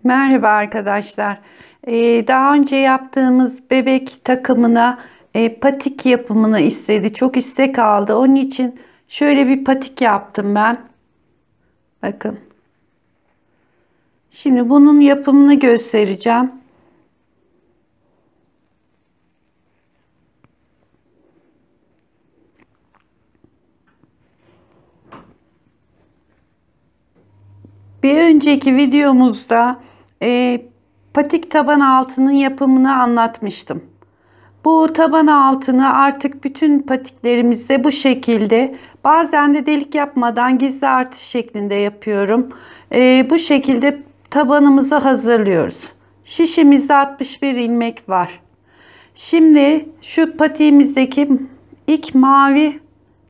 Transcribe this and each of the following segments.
Merhaba arkadaşlar. Daha önce yaptığımız bebek takımına patik yapımını istedi. Çok istek aldı. Onun için şöyle bir patik yaptım ben. Bakın. Şimdi bunun yapımını göstereceğim. Bir önceki videomuzda patik taban altının yapımını anlatmıştım. Bu taban altını artık bütün patiklerimizde bu şekilde, bazen de delik yapmadan gizli artış şeklinde yapıyorum. Bu şekilde tabanımızı hazırlıyoruz. Şişimizde 61 ilmek var. Şimdi şu patiğimizdeki ilk mavi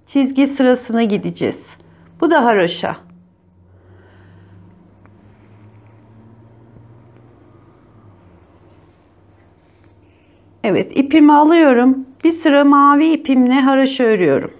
çizgi sırasına gideceğiz. Bu da haroşa. Evet, ipimi alıyorum. Bir sıra mavi ipimle haroşa örüyorum.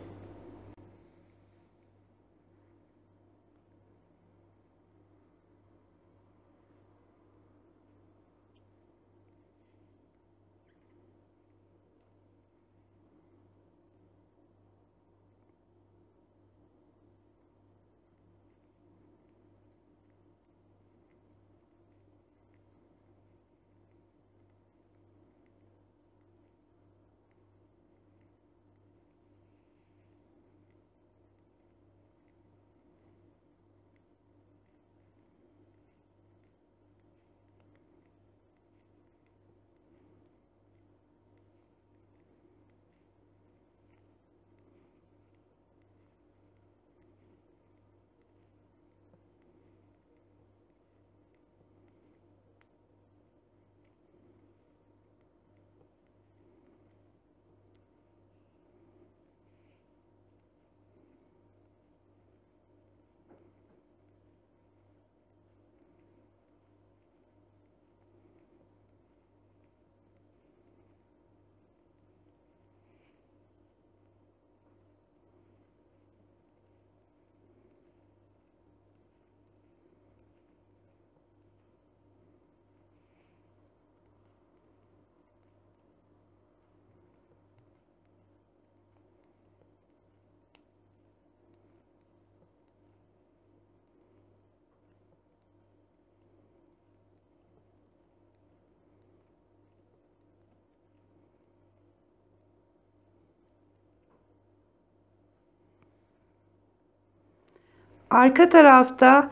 Arka tarafta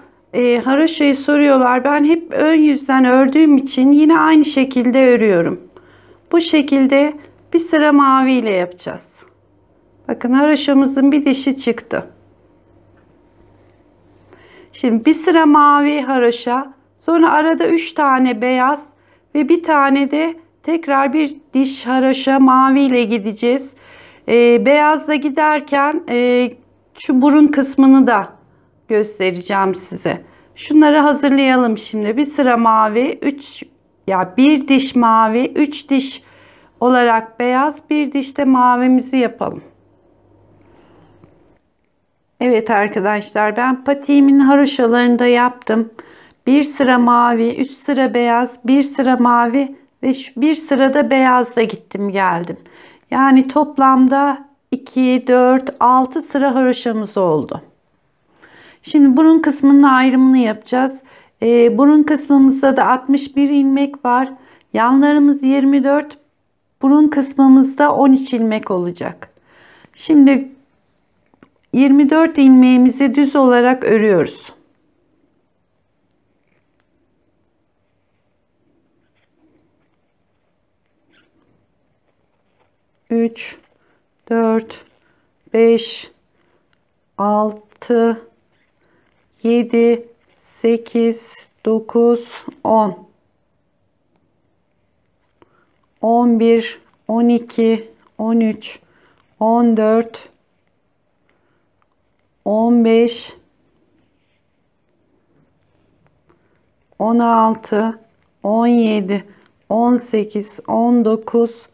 haroşayı soruyorlar. Ben hep ön yüzden ördüğüm için yine aynı şekilde örüyorum. Bu şekilde bir sıra mavi ile yapacağız. Bakın haroşamızın bir dişi çıktı. Şimdi bir sıra mavi haroşa, sonra arada 3 tane beyaz ve bir tane de tekrar bir diş haroşa mavi ile gideceğiz. Beyazla giderken şu burun kısmını da göstereceğim size. Şunları hazırlayalım şimdi. Bir sıra mavi, 3 ya bir diş mavi, 3 diş olarak beyaz, bir diş de mavimizi yapalım. Evet arkadaşlar, ben patiğimin haroşalarını da yaptım. Bir sıra mavi, 3 sıra beyaz, bir sıra mavi ve bir sırada beyazla gittim geldim. Yani toplamda 2, 4, 6 sıra haroşamız oldu. Şimdi burun kısmının ayrımını yapacağız. Burun kısmımızda da 61 ilmek var. Yanlarımız 24. Burun kısmımızda 13 ilmek olacak. Şimdi 24 ilmeğimizi düz olarak örüyoruz. Üç, 4, 5, 6, 7, 8, 9, 10, 11, 12, 13, 14, 15, 16, 17, 18, 19,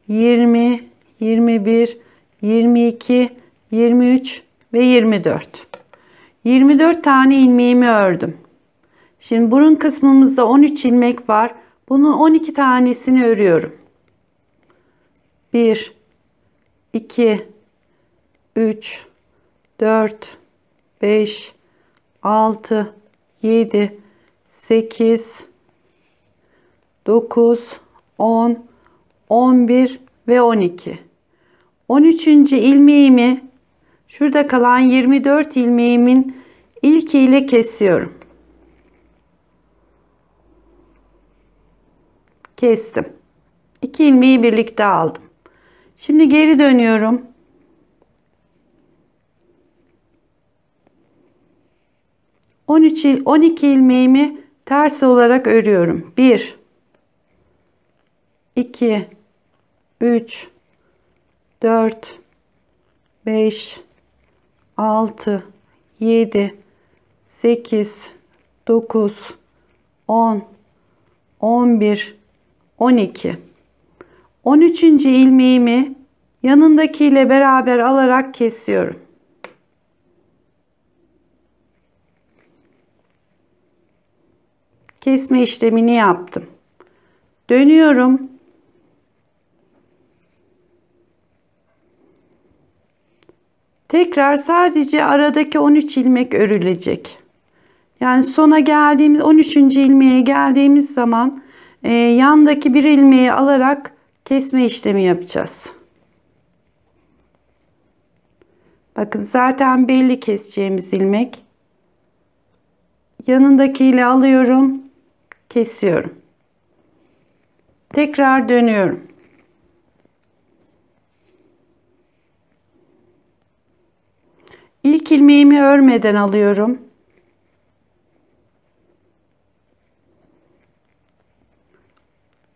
20, 21, 22, 23 ve 24. 24 tane ilmeğimi ördüm. Şimdi burun kısmımızda 13 ilmek var. Bunun 12 tanesini örüyorum. 1, 2, 3, 4, 5, 6, 7, 8, 9, 10, 11 ve 12. 13. ilmeğimi şurada kalan 24 ilmeğimin ilkiyle kesiyorum. Kestim. 2 ilmeği birlikte aldım. Şimdi geri dönüyorum. On 12 ilmeğimi ters olarak örüyorum. 1, 2, 3, 4, 5, 6, 7, 8, 9, 10, 11, 12. 13. ilmeğimi yanındakiyle beraber alarak kesiyorum. Kesme işlemini yaptım. Dönüyorum. Tekrar sadece aradaki 13 ilmek örülecek. Yani sona geldiğimiz 13. ilmeğe geldiğimiz zaman yandaki bir ilmeği alarak kesme işlemi yapacağız. Bakın zaten belli keseceğimiz ilmek. Yanındakiyle alıyorum, kesiyorum. Tekrar dönüyorum. İlk ilmeğimi örmeden alıyorum.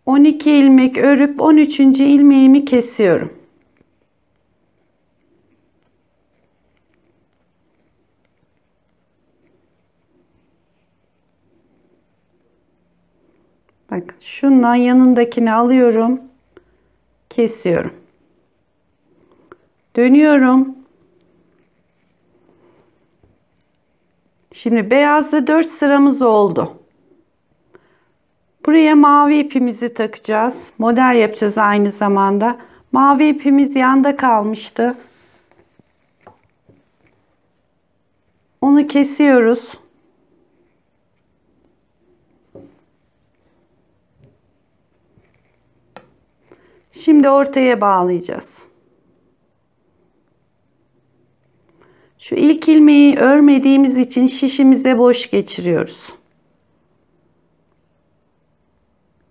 On iki ilmek örüp 13. ilmeğimi kesiyorum. Bakın şundan yanındakini alıyorum, kesiyorum. Dönüyorum. Şimdi beyazda 4 sıramız oldu. Buraya mavi ipimizi takacağız. Model yapacağız aynı zamanda. Mavi ipimiz yanda kalmıştı. Onu kesiyoruz. Şimdi ortaya bağlayacağız. Şu ilk ilmeği örmediğimiz için şişimize boş geçiriyoruz.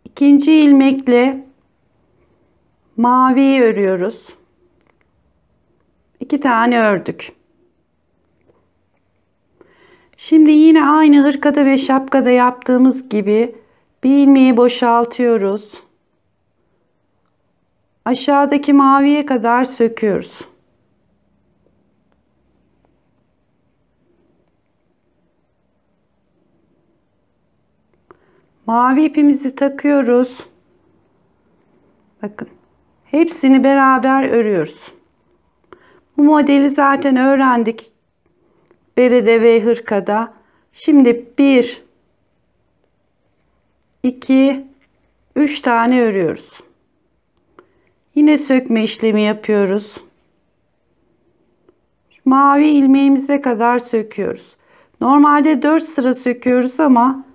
İkinci ilmekle maviyi örüyoruz. 2 tane ördük. Şimdi yine aynı hırkada ve şapkada yaptığımız gibi bir ilmeği boşaltıyoruz. Aşağıdaki maviye kadar söküyoruz. Mavi ipimizi takıyoruz. Bakın. Hepsini beraber örüyoruz. Bu modeli zaten öğrendik. Berede ve hırkada. Şimdi 1, 2, 3 tane örüyoruz. Yine sökme işlemi yapıyoruz. Mavi ilmeğimize kadar söküyoruz. Normalde 4 sıra söküyoruz ama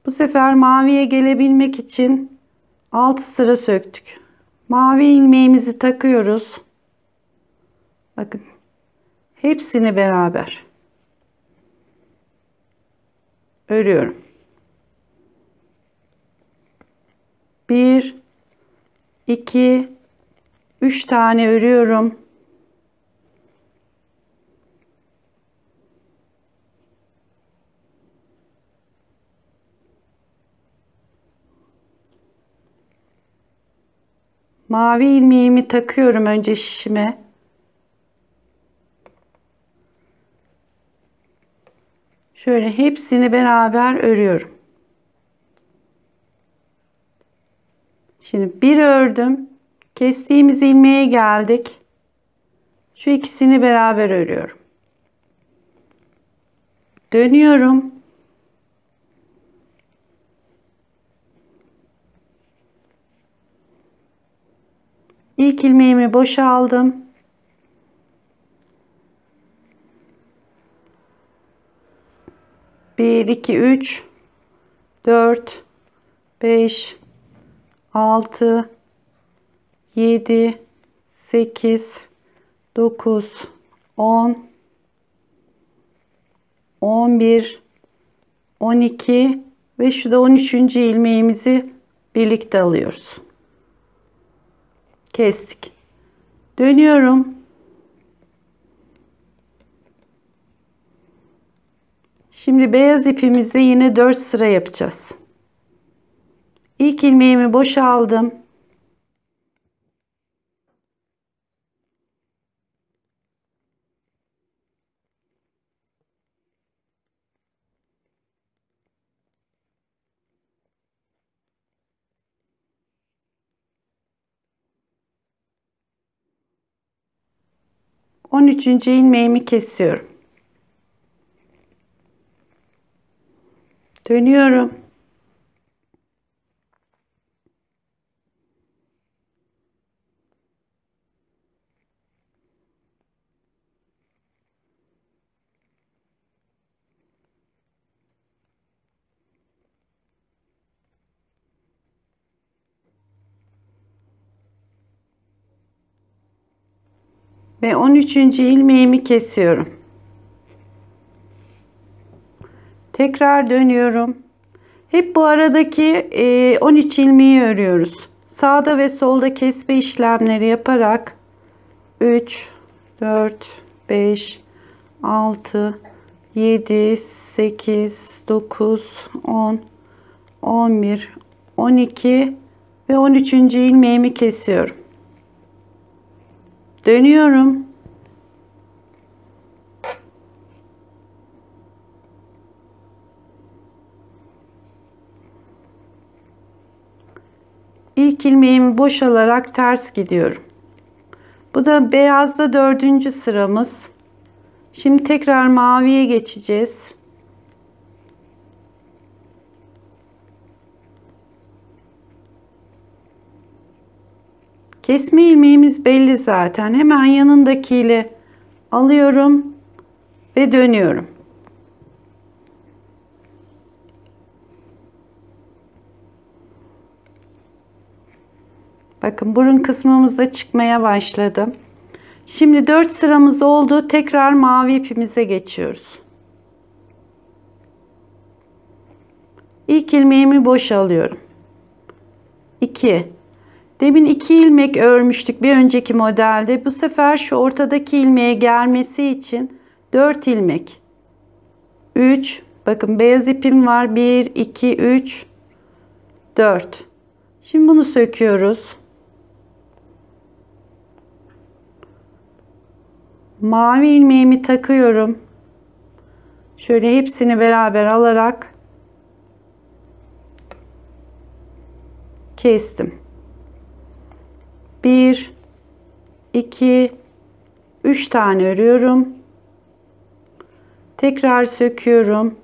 bu sefer maviye gelebilmek için 6 sıra söktük. Mavi ilmeğimizi takıyoruz. Bakın. Hepsini beraber örüyorum. 1, 2, 3 tane örüyorum. Mavi ilmeğimi takıyorum önce şişime. Şöyle hepsini beraber örüyorum. Şimdi bir ördüm. Kestiğimiz ilmeğe geldik. Şu ikisini beraber örüyorum. Dönüyorum. İlk ilmeğimi boşaldım. Bir, iki, üç, dört, beş, altı, yedi, sekiz, dokuz, 10, 11, 12 ve şu da 13. ilmeğimizi birlikte alıyoruz. Kestik. Dönüyorum. Şimdi beyaz ipimizde yine 4 sıra yapacağız. İlk ilmeğimi boşaldım. On üçüncü ilmeğimi kesiyorum. Dönüyorum. Ve 13. ilmeğimi kesiyorum. Tekrar dönüyorum. Hep bu aradaki 13 ilmeği örüyoruz. Sağda ve solda kesme işlemleri yaparak 3, 4, 5, 6, 7, 8, 9, 10, 11, 12 ve 13. ilmeğimi kesiyorum. Dönüyorum. İlk ilmeğimi boşalarak ters gidiyorum. Bu da beyazda 4. sıramız. Şimdi tekrar maviye geçeceğiz. Kesme ilmeğimiz belli zaten. Hemen yanındakiyle alıyorum ve dönüyorum. Bakın burun kısmımız da çıkmaya başladı. Şimdi 4 sıramız oldu. Tekrar mavi ipimize geçiyoruz. İlk ilmeğimi boşa alıyorum. 2. Demin 2 ilmek örmüştük bir önceki modelde. Bu sefer şu ortadaki ilmeğe gelmesi için 4 ilmek. 3. Bakın beyaz ipim var. 1, 2, 3, 4. Şimdi bunu söküyoruz. Mavi ilmeğimi takıyorum. Şöyle hepsini beraber alarak kestim. 1, 2, 3 tane örüyorum. Tekrar söküyorum.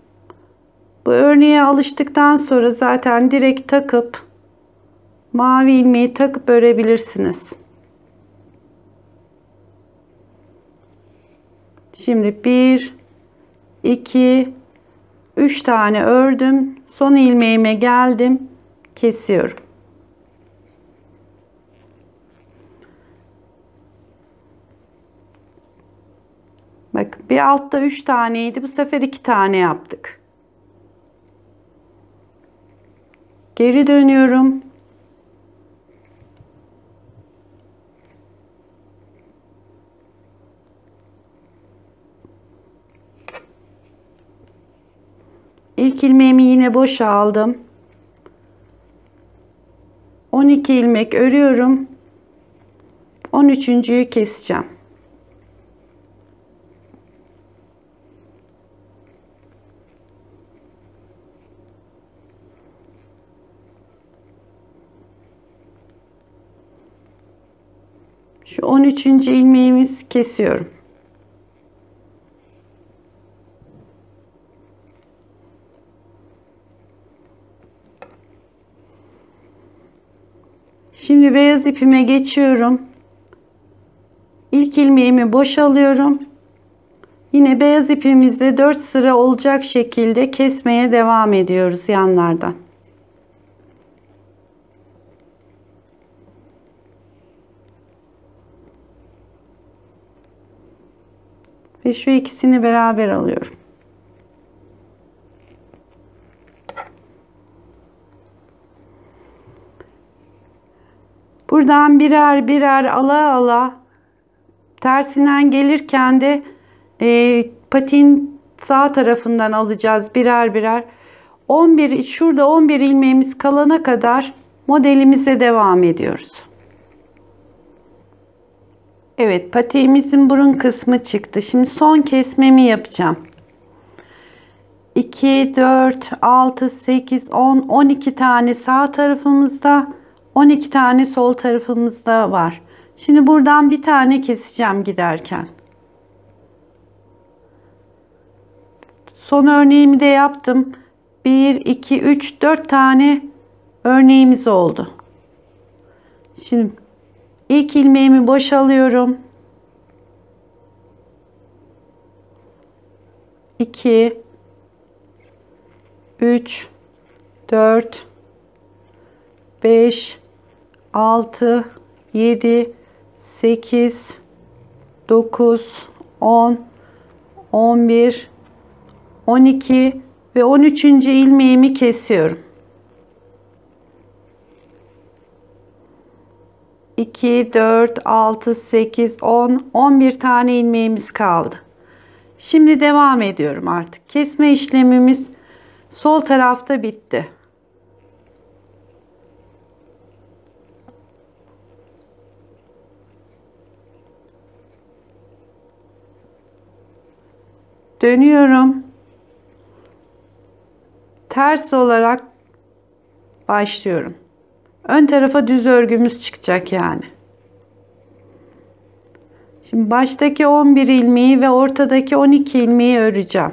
Bu örneğe alıştıktan sonra zaten direkt takıp mavi ilmeği takıp örebilirsiniz. Şimdi 1, 2, 3 tane ördüm. Son ilmeğime geldim. Kesiyorum. Bakın bir altta 3 taneydi. Bu sefer 2 tane yaptık. Geri dönüyorum. İlk ilmeğimi yine boşa aldım. 12 ilmek örüyorum. 13.'yü keseceğim. Şu 13. ilmeğimizi kesiyorum. Şimdi beyaz ipime geçiyorum. İlk ilmeğimi boşalıyorum. Yine beyaz ipimizde 4 sıra olacak şekilde kesmeye devam ediyoruz yanlardan. Ve şu ikisini beraber alıyorum. Buradan birer birer ala tersinden gelirken de patiğin sağ tarafından alacağız birer birer. 11 şurada 11 ilmeğimiz kalana kadar modelimize devam ediyoruz. Evet, patiğimizin burun kısmı çıktı. Şimdi son kesmemi yapacağım. 2, 4, 6, 8, 10, 12 tane sağ tarafımızda, 12 tane sol tarafımızda var. Şimdi buradan bir tane keseceğim giderken. Son örneğimi de yaptım. 1, 2, 3, 4 tane örneğimiz oldu. Şimdi ilk ilmeğimi boşalıyorum. 2, 3, 4, 5, 6, 7, 8, 9, 10, 11, 12 ve 13. ilmeğimi kesiyorum. 2, 4, 6, 8, 10, 11 tane ilmeğimiz kaldı. Şimdi devam ediyorum artık. Kesme işlemimiz sol tarafta bitti. Dönüyorum. Ters olarak başlıyorum. Ön tarafa düz örgümüz çıkacak yani. Şimdi baştaki 11 ilmeği ve ortadaki 12 ilmeği öreceğim.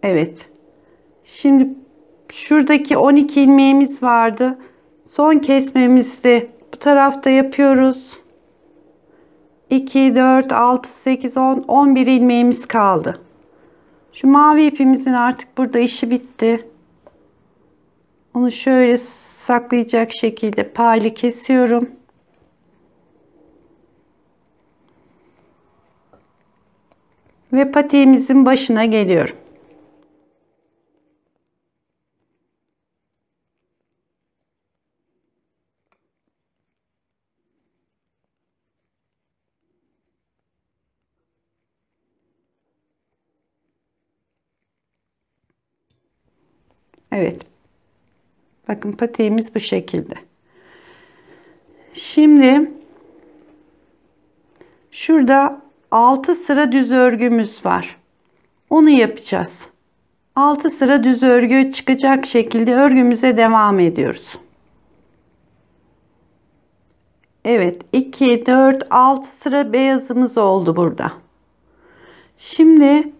Evet. Şimdi şuradaki 12 ilmeğimiz vardı. Son kesmemizi bu tarafta yapıyoruz. 2, 4, 6, 8, 10, 11 ilmeğimiz kaldı. Şu mavi ipimizin artık burada işi bitti. Onu şöyle saklayacak şekilde paylı kesiyorum. Ve patiğimizin başına geliyorum. Evet. Bakın patiğimiz bu şekilde. Şimdi şurada 6 sıra düz örgümüz var. Onu yapacağız. 6 sıra düz örgü çıkacak şekilde örgümüze devam ediyoruz. Evet, 2, 4, 6 sıra beyazımız oldu burada. Şimdi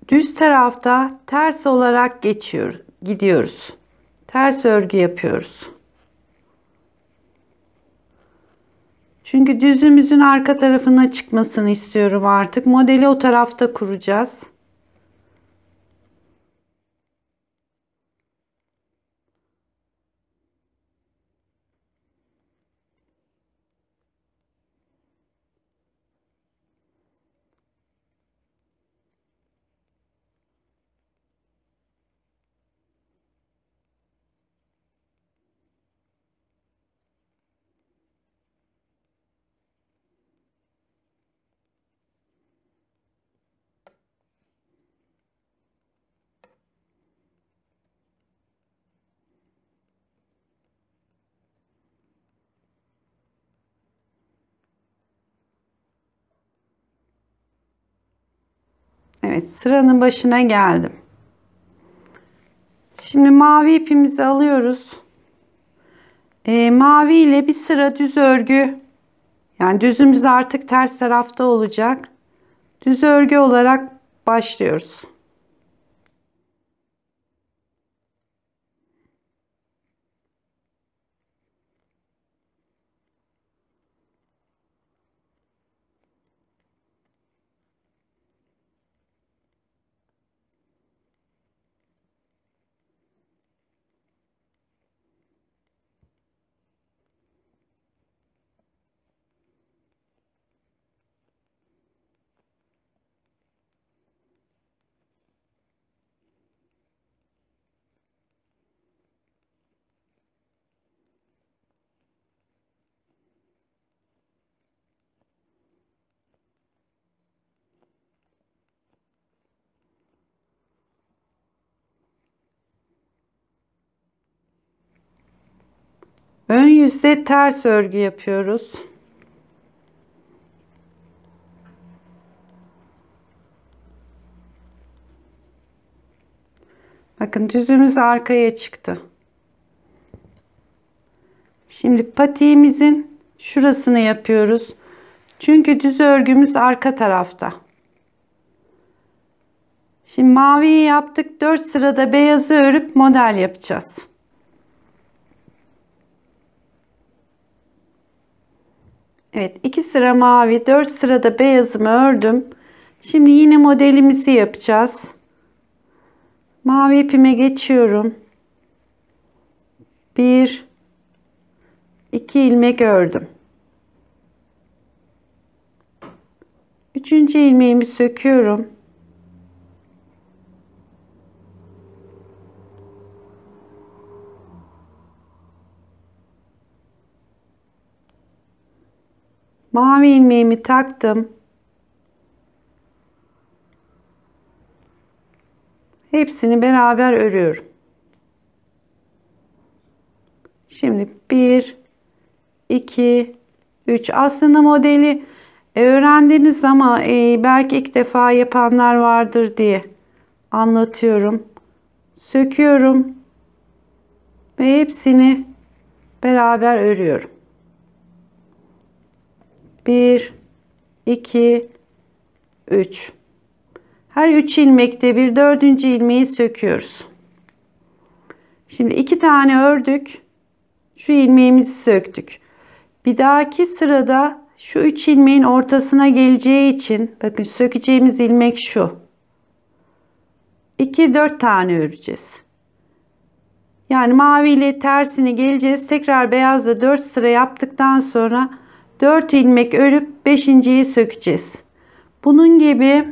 düz tarafta ters olarak gidiyoruz. Ters örgü yapıyoruz. Çünkü düzümüzün arka tarafına çıkmasını istiyorum artık. Modeli o tarafta kuracağız. Evet, sıranın başına geldim. Şimdi mavi ipimizi alıyoruz. Mavi ile bir sıra düz örgü, yani düzümüz artık ters tarafta olacak. Düz örgü olarak başlıyoruz. Ön yüzde ters örgü yapıyoruz. Bakın düzümüz arkaya çıktı. Şimdi patiğimizin şurasını yapıyoruz. Çünkü düz örgümüz arka tarafta. Şimdi maviyi yaptık. 4 sırada beyazı örüp model yapacağız. Evet, 2 sıra mavi, 4 sırada beyazımı ördüm. Şimdi yine modelimizi yapacağız. Mavi ipime geçiyorum. 1 2 ilmek ördüm. 3. ilmeğimi söküyorum. Mavi ilmeğimi taktım. Hepsini beraber örüyorum. Şimdi 1 2 3. Aslında modeli öğrendiniz ama belki ilk defa yapanlar vardır diye anlatıyorum. Söküyorum ve hepsini beraber örüyorum. 1 2 3. Her 3 ilmekte bir 4. ilmeği söküyoruz. Şimdi 2 tane ördük. Şu ilmeğimizi söktük. Bir dahaki sırada şu 3 ilmeğin ortasına geleceği için bakın sökeceğimiz ilmek şu. 2 4 tane öreceğiz. Yani mavi ile tersini geleceğiz. Tekrar beyazla 4 sıra yaptıktan sonra 4 ilmek örüp 5.'yi sökeceğiz. Bunun gibi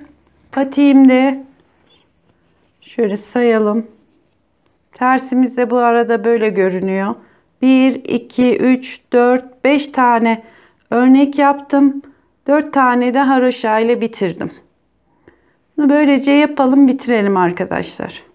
patiğimde şöyle sayalım. Tersimiz de bu arada böyle görünüyor. 1 2 3 4 5 tane örnek yaptım. 4 tane de haroşa ile bitirdim. Bunu böylece yapalım, bitirelim arkadaşlar.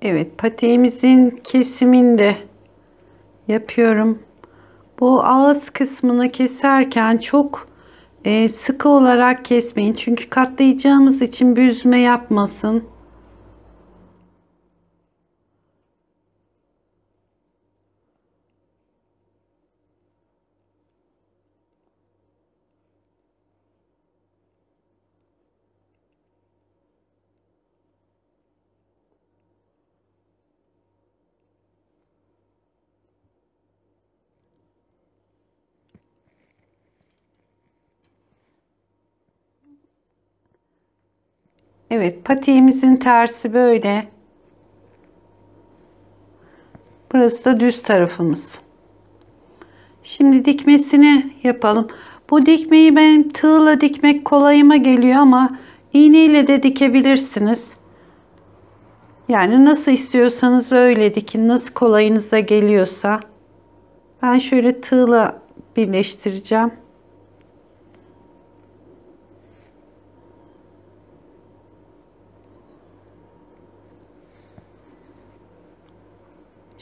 Evet, patiğimizin kesimini de yapıyorum. Bu ağız kısmını keserken çok sıkı olarak kesmeyin. Çünkü katlayacağımız için büzme yapmasın. Evet, patiğimizin tersi böyle. Burası da düz tarafımız. Şimdi dikmesini yapalım. Bu dikmeyi benim tığla dikmek kolayıma geliyor ama iğneyle de dikebilirsiniz. Yani nasıl istiyorsanız öyle dikin. Nasıl kolayınıza geliyorsa. Ben şöyle tığla birleştireceğim.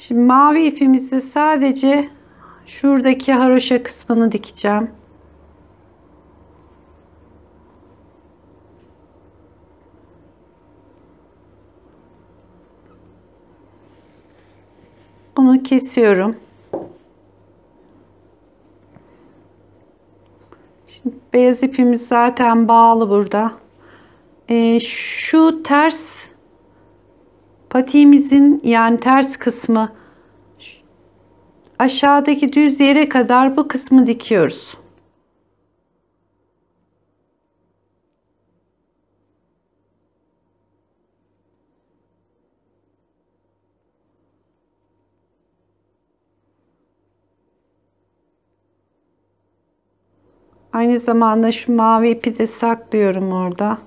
Şimdi mavi ipimizde sadece şuradaki haroşa kısmını dikeceğim. Bunu kesiyorum. Şimdi beyaz ipimiz zaten bağlı burada. Şu ters patiğimizin yani ters kısmı aşağıdaki düz yere kadar bu kısmı dikiyoruz. Aynı zamanda şu mavi ipi de saklıyorum orada.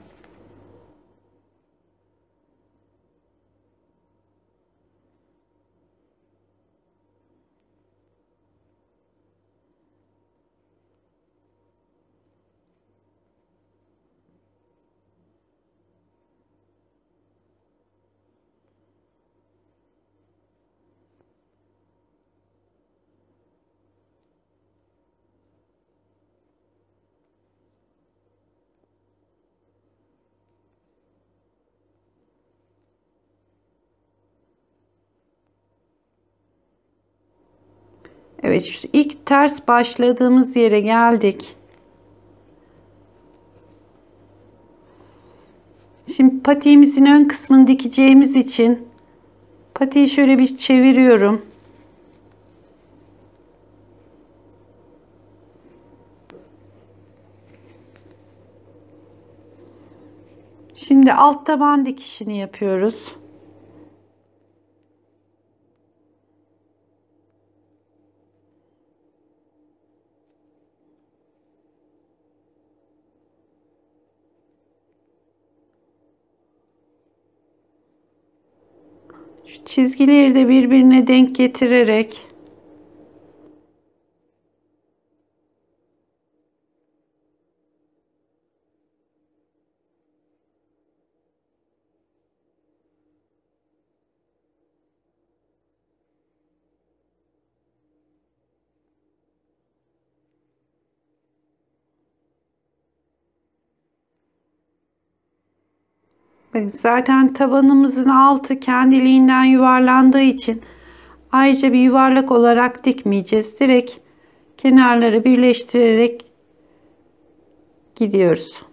Evet, şu ilk ters başladığımız yere geldik. Şimdi patiğimizin ön kısmını dikeceğimiz için patiği şöyle bir çeviriyorum. Şimdi alt taban dikişini yapıyoruz. Şu çizgileri de birbirine denk getirerek zaten tabanımızın altı kendiliğinden yuvarlandığı için ayrıca bir yuvarlak olarak dikmeyeceğiz. Direkt kenarları birleştirerek gidiyoruz.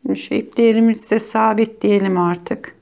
Şimdi şu iplerimizi de sabitleyelim artık.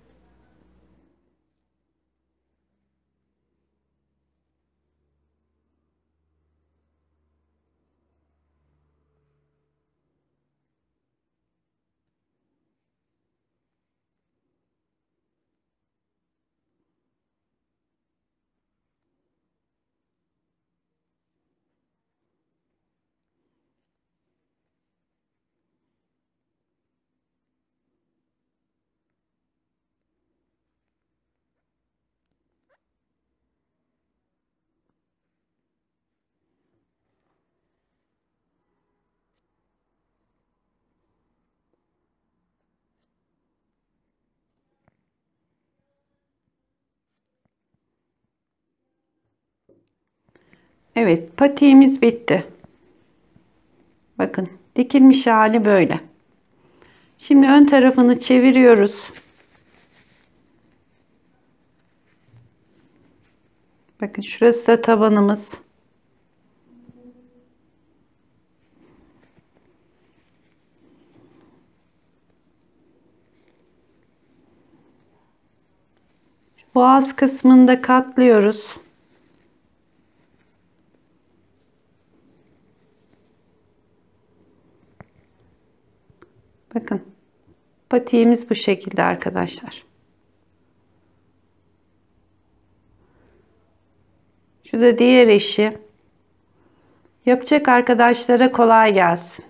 Evet, patiğimiz bitti. Bakın, dikilmiş hali böyle. Şimdi ön tarafını çeviriyoruz. Bakın şurası da tabanımız. Boğaz kısmını da katlıyoruz. Bakın patiğimiz bu şekilde arkadaşlar. Şu da diğer eşi. Yapacak arkadaşlara kolay gelsin.